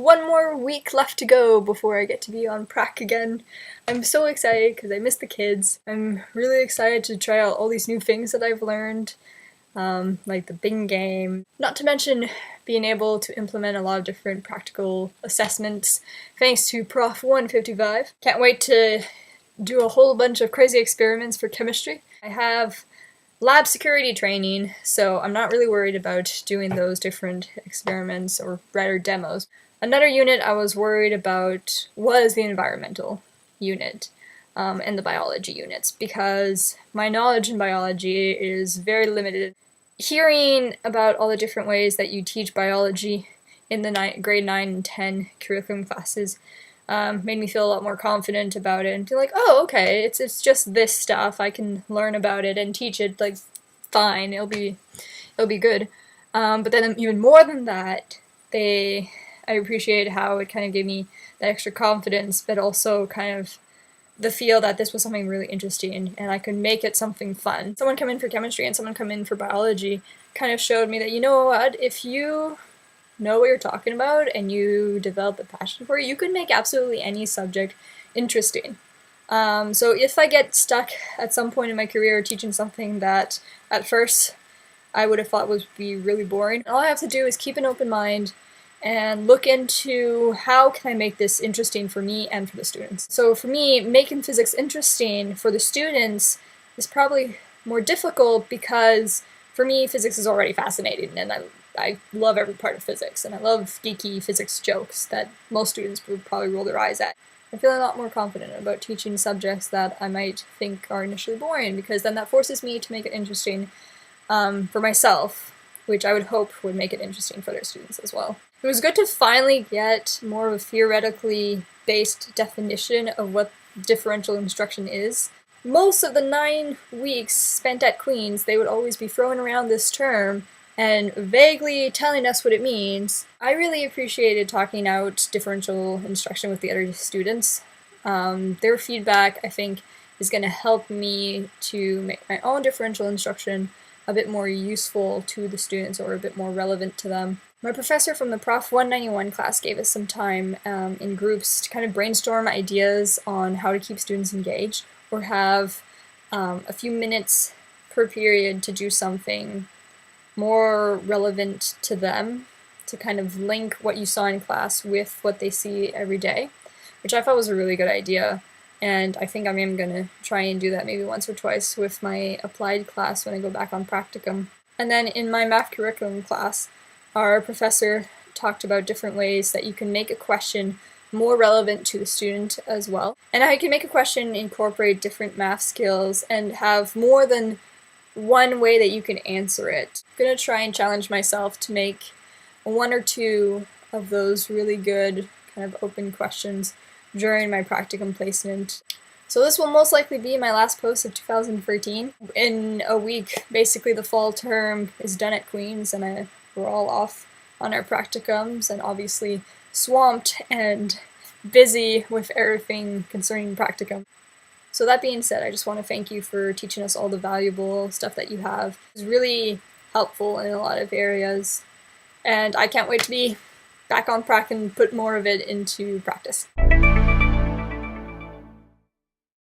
one more week left to go before I get to be on prac again. I'm so excited because I miss the kids. I'm really excited to try out all these new things that I've learned, like the Bing game. Not to mention being able to implement a lot of different practical assessments thanks to Prof 155. Can't wait to do a whole bunch of crazy experiments for chemistry. I have lab security training, so I'm not really worried about doing those different experiments, or rather demos. Another unit I was worried about was the environmental unit and the biology units, because my knowledge in biology is very limited. Hearing about all the different ways that you teach biology in the grade 9 and 10 curriculum classes made me feel a lot more confident about it and feel like, oh, okay, it's just this stuff. I can learn about it and teach it, like, fine. It'll be good. But then even more than that, I appreciated how it kind of gave me that extra confidence, but also kind of the feel that this was something really interesting and I could make it something fun. Someone come in for chemistry and someone come in for biology kind of showed me that, you know what, if you know what you're talking about and you develop a passion for it, you could make absolutely any subject interesting. So if I get stuck at some point in my career teaching something that at first I would have thought would be really boring, all I have to do is keep an open mind and look into how can I make this interesting for me and for the students. So for me, making physics interesting for the students is probably more difficult because for me, physics is already fascinating and I love every part of physics, and I love geeky physics jokes that most students would probably roll their eyes at. I feel a lot more confident about teaching subjects that I might think are initially boring, because then that forces me to make it interesting for myself, which I would hope would make it interesting for their students as well. It was good to finally get more of a theoretically based definition of what differential instruction is. Most of the 9 weeks spent at Queen's, they would always be throwing around this term and vaguely telling us what it means. I really appreciated talking out differential instruction with the other students. Their feedback, I think, is going to help me to make my own differential instruction a bit more useful to the students, or a bit more relevant to them. My professor from the Prof 191 class gave us some time in groups to kind of brainstorm ideas on how to keep students engaged, or have a few minutes per period to do something more relevant to them, to kind of link what you saw in class with what they see every day, which I thought was a really good idea. And I think I'm going to try and do that maybe once or twice with my applied class when I go back on practicum. And then in my math curriculum class, our professor talked about different ways that you can make a question more relevant to the student as well, and how you can make a question incorporate different math skills and have more than one way that you can answer it. I'm going to try and challenge myself to make 1 or 2 of those really good kind of open questions during my practicum placement. So this will most likely be my last post of 2013. In a week, basically the fall term is done at Queen's, and we're all off on our practicums, and obviously swamped and busy with everything concerning practicum. So that being said, I just want to thank you for teaching us all the valuable stuff that you have. It's really helpful in a lot of areas, and I can't wait to be back on prac and put more of it into practice.